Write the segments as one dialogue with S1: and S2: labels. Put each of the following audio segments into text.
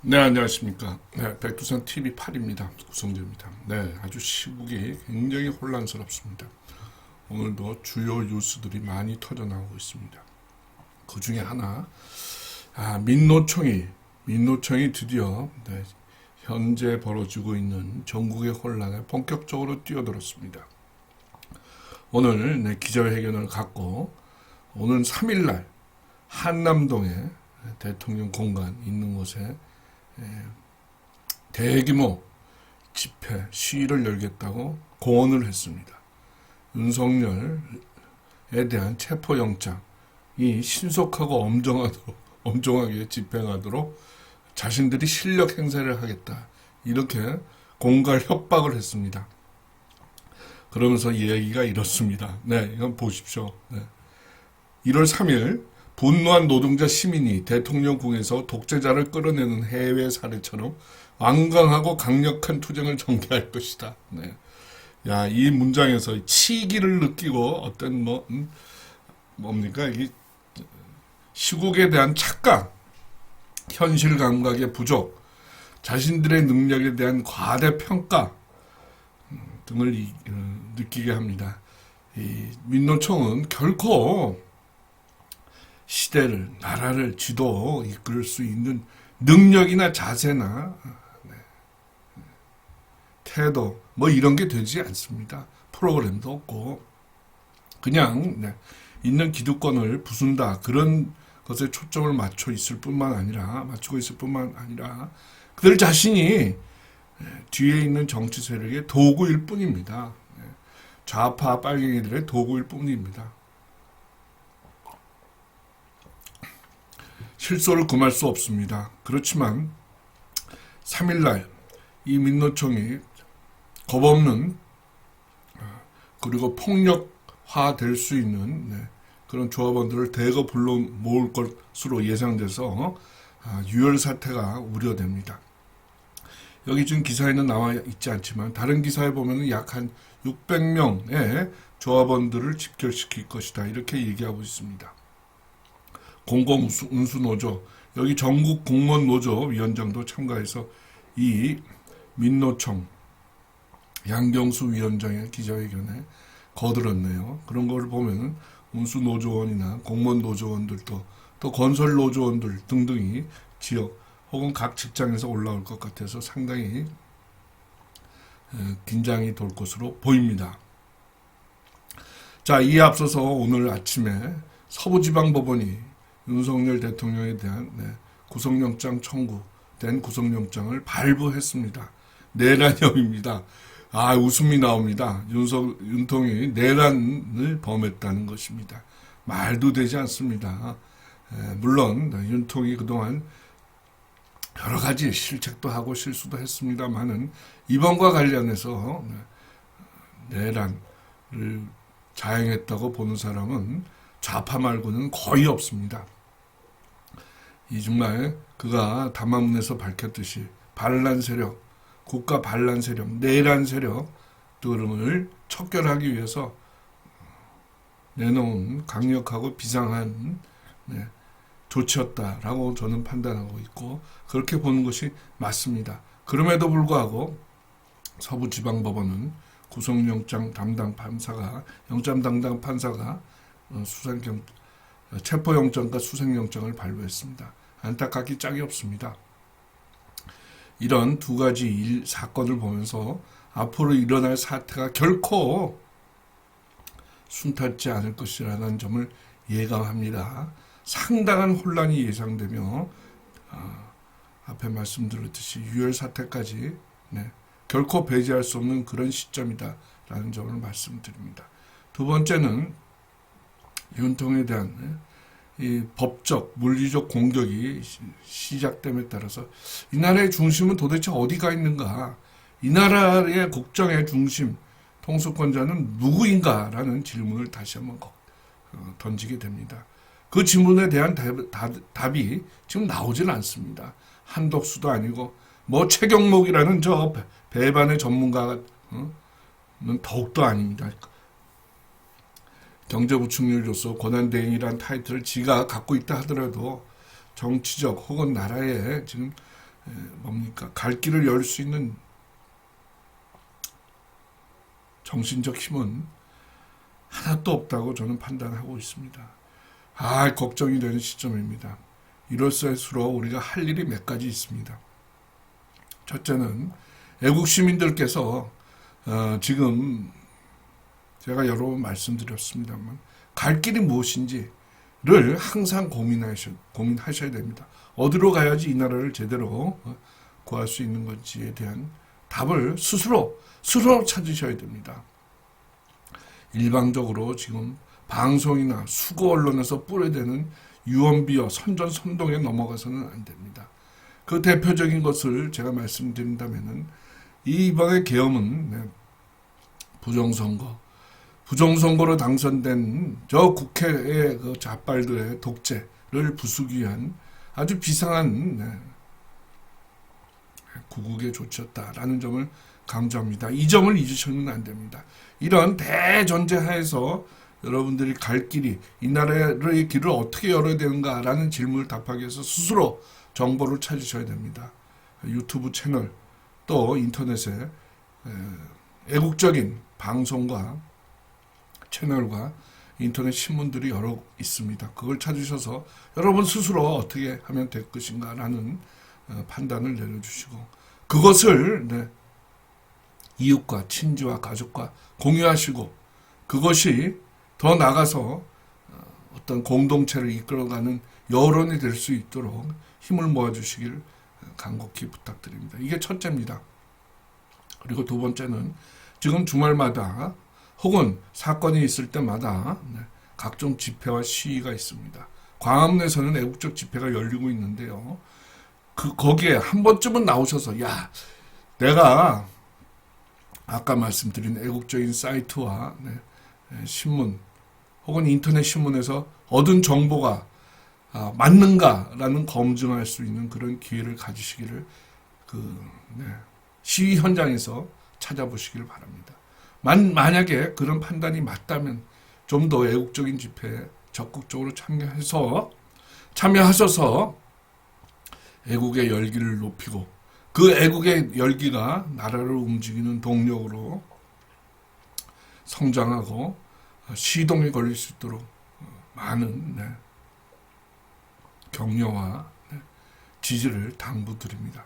S1: 네, 안녕하십니까. 네, 백두산 TV 8입니다. 구성재입니다. 네, 아주 시국이 굉장히 혼란스럽습니다. 오늘도 주요 뉴스들이 많이 터져나오고 있습니다. 그 중에 하나, 민노총이 드디어 현재 벌어지고 있는 전국의 혼란에 본격적으로 뛰어들었습니다. 오늘 기자회견을 갖고 오는 3일날 한남동에 대통령 공간 있는 곳에 대규모 집회, 시위를 열겠다고 공언을 했습니다. 윤석열에 대한 체포영장이 신속하고 엄정하게 집행하도록 자신들이 실력 행사를 하겠다. 이렇게 공갈 협박을 했습니다. 그러면서 이야기가 이렇습니다. 네, 이건 보십시오. 네. 1월 3일 분노한 노동자 시민이 대통령궁에서 독재자를 끌어내는 해외 사례처럼 완강하고 강력한 투쟁을 전개할 것이다. 네. 야, 이 문장에서 치기를 느끼고 어떤 뭡니까? 이 시국에 대한 착각, 현실 감각의 부족, 자신들의 능력에 대한 과대평가 등을 느끼게 합니다. 이 민노총은 결코 시대를, 나라를 이끌 수 있는 능력이나 자세나 태도 이런 게 되지 않습니다. 프로그램도 없고 그냥 있는 기득권을 부순다 그런 것에 초점을 맞추고 있을 뿐만 아니라 그들 자신이 뒤에 있는 정치 세력의 도구일 뿐입니다. 좌파 빨갱이들의 도구일 뿐입니다. 실소를 금할 수 없습니다. 그렇지만 3일날 이 민노총이 겁없는 그리고 폭력화될 수 있는 그런 조합원들을 대거 불러 모을 것으로 예상돼서 유혈 사태가 우려됩니다. 여기 지금 기사에는 나와 있지 않지만 다른 기사에 보면 약 한 600명의 조합원들을 집결시킬 것이다. 이렇게 얘기하고 있습니다. 공공운수노조, 여기 전국 공무원노조 위원장도 참가해서 이 민노총 양경수 위원장의 기자회견에 거들었네요. 그런 걸 보면 운수노조원이나 공무원노조원들도 또 건설노조원들 등등이 지역 혹은 각 직장에서 올라올 것 같아서 상당히 긴장이 돌 것으로 보입니다. 자, 이에 앞서서 오늘 아침에 서부지방법원이 윤석열 대통령에 대한 구속영장 청구된 구속영장을 발부했습니다. 내란형입니다. 웃음이 나옵니다. 윤통이 내란을 범했다는 것입니다. 말도 되지 않습니다. 물론 윤통이 그동안 여러 가지 실책도 하고 실수도 했습니다만은 이번과 관련해서 내란을 자행했다고 보는 사람은 좌파 말고는 거의 없습니다. 이 정말 그가 담화문에서 밝혔듯이 반란 세력, 국가 반란 세력, 내란 세력들을 척결하기 위해서 내놓은 강력하고 비상한 조치였다라고 저는 판단하고 있고 그렇게 보는 것이 맞습니다. 그럼에도 불구하고 서부지방법원은 구속영장 담당 판사가 체포영장과 수색영장을 발부했습니다. 안타깝기 짝이 없습니다. 이런 두 가지 사건을 보면서 앞으로 일어날 사태가 결코 순탄치 않을 것이라는 점을 예감합니다. 상당한 혼란이 예상되며 앞에 말씀드렸듯이 유혈 사태까지 결코 배제할 수 없는 그런 시점이다라는 점을 말씀드립니다. 두 번째는 윤통에 대한 이 법적, 물리적 공격이 시작됨에 따라서 이 나라의 중심은 도대체 어디가 있는가? 이 나라의 국정의 중심, 통수권자는 누구인가라는 질문을 다시 한번 던지게 됩니다. 그 질문에 대한 답이 지금 나오질 않습니다. 한덕수도 아니고 최경목이라는 저 배반의 전문가는 더욱더 아닙니다. 경제부총리로서 권한대행이란 타이틀을 지가 갖고 있다 하더라도 정치적 혹은 나라의 지금 뭡니까? 갈 길을 열 수 있는 정신적 힘은 하나도 없다고 저는 판단하고 있습니다. 걱정이 되는 시점입니다. 이럴수록 우리가 할 일이 몇 가지 있습니다. 첫째는 애국 시민들께서 지금 제가 여러 번 말씀드렸습니다만 갈 길이 무엇인지를 항상 고민하셔야 됩니다. 어디로 가야지 이 나라를 제대로 구할 수 있는 건지에 대한 답을 스스로 찾으셔야 됩니다. 일방적으로 지금 방송이나 수고 언론에서 뿌려대는 유언비어 선전선동에 넘어가서는 안 됩니다. 그 대표적인 것을 제가 말씀드린다면은 이번의 계엄은 부정선거로 당선된 저 국회의 그 좌빨들의 독재를 부수기 위한 아주 비상한 구국의 조치였다라는 점을 강조합니다. 이 점을 잊으시면 안 됩니다. 이런 대전제 하에서 여러분들이 갈 길이 이 나라의 길을 어떻게 열어야 되는가라는 질문을 답하기 위해서 스스로 정보를 찾으셔야 됩니다. 유튜브 채널 또 인터넷에 애국적인 방송과 채널과 인터넷 신문들이 여러 있습니다. 그걸 찾으셔서 여러분 스스로 어떻게 하면 될 것인가라는 판단을 내려주시고 그것을 이웃과 친지와 가족과 공유하시고 그것이 더 나가서 어떤 공동체를 이끌어가는 여론이 될 수 있도록 힘을 모아주시길 간곡히 부탁드립니다. 이게 첫째입니다. 그리고 두 번째는 지금 주말마다 혹은 사건이 있을 때마다 각종 집회와 시위가 있습니다. 광화문에서는 애국적 집회가 열리고 있는데요. 거기에 한 번쯤은 나오셔서 내가 아까 말씀드린 애국적인 사이트와 신문 혹은 인터넷 신문에서 얻은 정보가 맞는가라는 검증할 수 있는 그런 기회를 가지시기를 시위 현장에서 찾아보시길 바랍니다. 만약에 그런 판단이 맞다면 좀 더 애국적인 집회에 적극적으로 참여하셔서 애국의 열기를 높이고 그 애국의 열기가 나라를 움직이는 동력으로 성장하고 시동이 걸릴 수 있도록 많은 격려와 지지를 당부드립니다.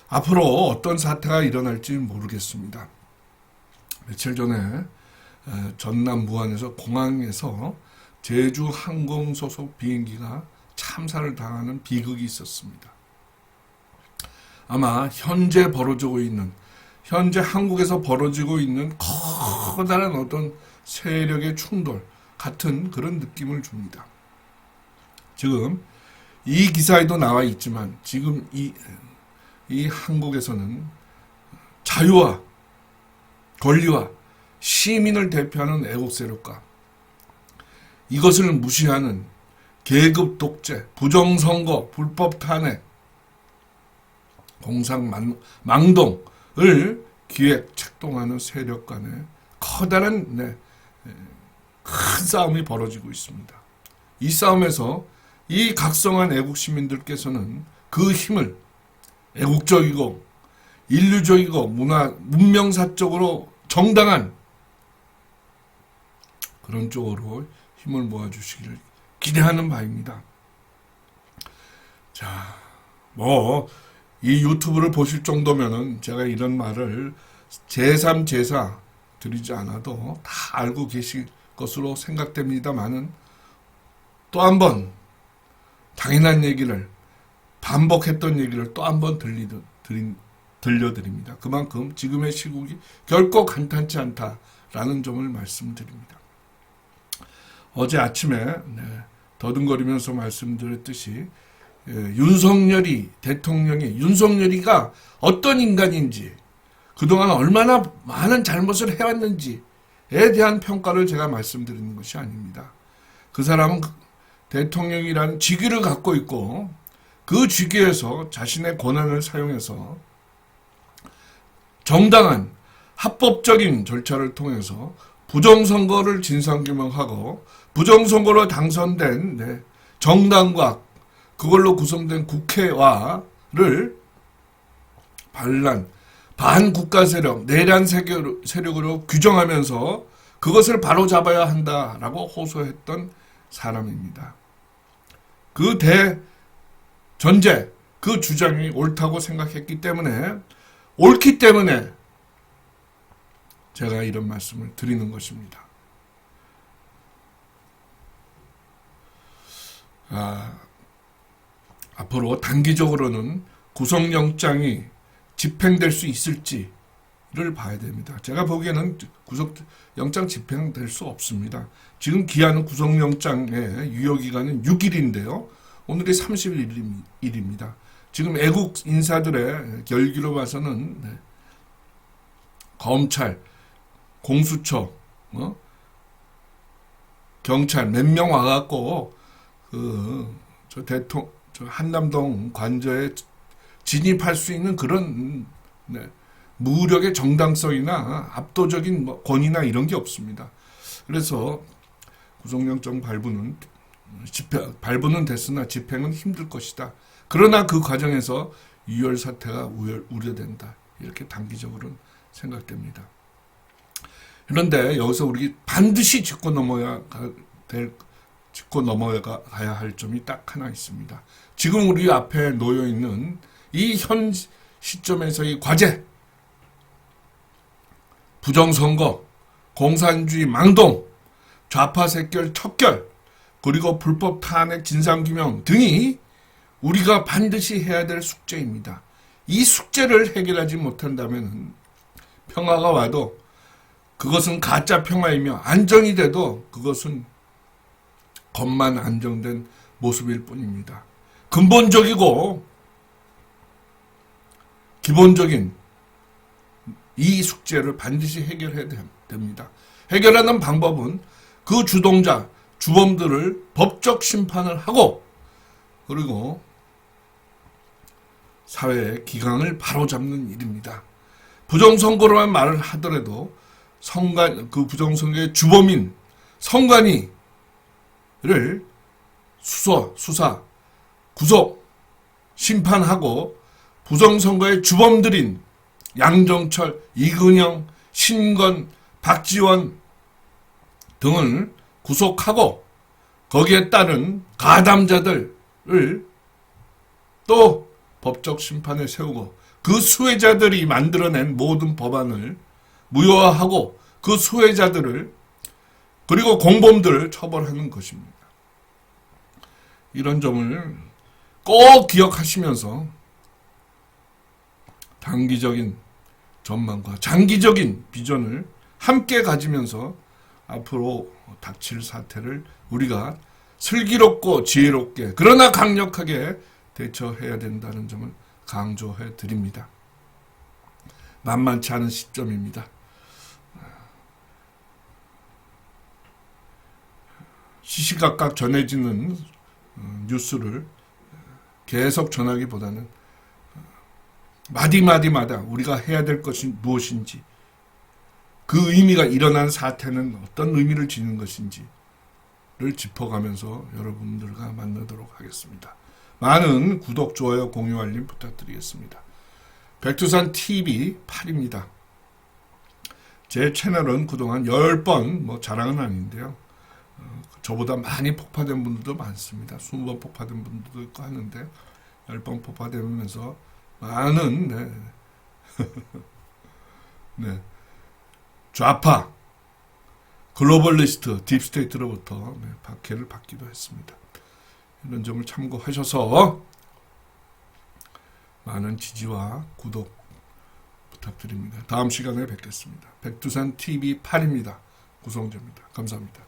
S1: 앞으로 어떤 사태가 일어날지 모르겠습니다. 며칠 전에 전남 무안에서 공항에서 제주 항공 소속 비행기가 참사를 당하는 비극이 있었습니다. 아마 현재 한국에서 벌어지고 있는 커다란 어떤 세력의 충돌 같은 그런 느낌을 줍니다. 지금 이 기사에도 나와 있지만 지금 이 한국에서는 자유와 권리와 시민을 대표하는 애국 세력과 이것을 무시하는 계급 독재, 부정선거, 불법 탄핵, 공상망동을 기획 책동하는 세력 간의 커다란 큰 싸움이 벌어지고 있습니다. 이 싸움에서 이 각성한 애국 시민들께서는 그 힘을 애국적이고 인류적이고 문명사적으로 정당한 그런 쪽으로 힘을 모아주시기를 기대하는 바입니다. 자, 이 유튜브를 보실 정도면은 제가 이런 말을 제3, 제4 드리지 않아도 다 알고 계실 것으로 생각됩니다만은 또 한 번 당연한 얘기를 반복했던 얘기를 또 한 번 들려드립니다. 그만큼 지금의 시국이 결코 간단치 않다라는 점을 말씀드립니다. 어제 아침에 더듬거리면서 말씀드렸듯이 윤석열이가 어떤 인간인지 그동안 얼마나 많은 잘못을 해왔는지에 대한 평가를 제가 말씀드리는 것이 아닙니다. 그 사람은 대통령이라는 직위를 갖고 있고 그 직위에서 자신의 권한을 사용해서 정당한 합법적인 절차를 통해서 부정선거를 진상규명하고 부정선거로 당선된 정당과 그걸로 구성된 국회와를 반란, 반국가 세력, 내란 세력으로 규정하면서 그것을 바로잡아야 한다라고 호소했던 사람입니다. 그 대전제, 그 주장이 옳다고 생각했기 때문에, 옳기 때문에 제가 이런 말씀을 드리는 것입니다. 앞으로 단기적으로는 구속영장이 집행될 수 있을지를 봐야 됩니다. 제가 보기에는 구속영장 집행될 수 없습니다. 지금 기한은 구속영장의 유효기간은 6일인데요. 오늘이 30일입니다. 지금 애국 인사들의 결기로 봐서는 검찰, 공수처, 경찰 몇 명 와갖고 저 한남동 관저에 진입할 수 있는 그런 무력의 정당성이나 압도적인 권위나 이런 게 없습니다. 그래서 구속영장 발부는 됐으나 집행은 힘들 것이다. 그러나 그 과정에서 유혈 사태가 우려된다. 이렇게 단기적으로는 생각됩니다. 그런데 여기서 우리 반드시 짚고 넘어가야 할 점이 딱 하나 있습니다. 지금 우리 앞에 놓여 있는 이 현 시점에서의 과제, 부정선거, 공산주의 망동, 좌파 색결 척결, 그리고 불법 탄핵 진상규명 등이 우리가 반드시 해야 될 숙제입니다. 이 숙제를 해결하지 못한다면 평화가 와도 그것은 가짜 평화이며 안정이 돼도 그것은 겉만 안정된 모습일 뿐입니다. 근본적이고 기본적인 이 숙제를 반드시 해결해야 됩니다. 해결하는 방법은 그 주동자, 주범들을 법적 심판을 하고 그리고 사회의 기강을 바로잡는 일입니다. 부정선거로만 말을 하더라도 그 부정선거의 주범인 선관위를 수사, 구속, 심판하고 부정선거의 주범들인 양정철, 이근영, 신건, 박지원 등을 구속하고 거기에 따른 가담자들을 또 법적 심판에 세우고 그 수혜자들이 만들어낸 모든 법안을 무효화하고 그 수혜자들을 그리고 공범들을 처벌하는 것입니다. 이런 점을 꼭 기억하시면서 단기적인 전망과 장기적인 비전을 함께 가지면서 앞으로 닥칠 사태를 우리가 슬기롭고 지혜롭게 그러나 강력하게 대처해야 된다는 점을 강조해 드립니다. 만만치 않은 시점입니다. 시시각각 전해지는 뉴스를 계속 전하기보다는 마디마디마다 우리가 해야 될 것이 무엇인지 그 의미가 일어난 사태는 어떤 의미를 지닌 것인지를 짚어가면서 여러분들과 만나도록 하겠습니다. 많은 구독, 좋아요, 공유, 알림 부탁드리겠습니다. 백두산 TV 8입니다. 제 채널은 그동안 10번, 자랑은 아닌데요. 저보다 많이 폭파된 분들도 많습니다. 20번 폭파된 분들도 있고 하는데 10번 폭파되면서 많은 좌파, 글로벌리스트, 딥스테이트로부터 박해를 받기도 했습니다. 이런 점을 참고하셔서 많은 지지와 구독 부탁드립니다. 다음 시간에 뵙겠습니다. 백두산 TV 8입니다. 구성재입니다. 감사합니다.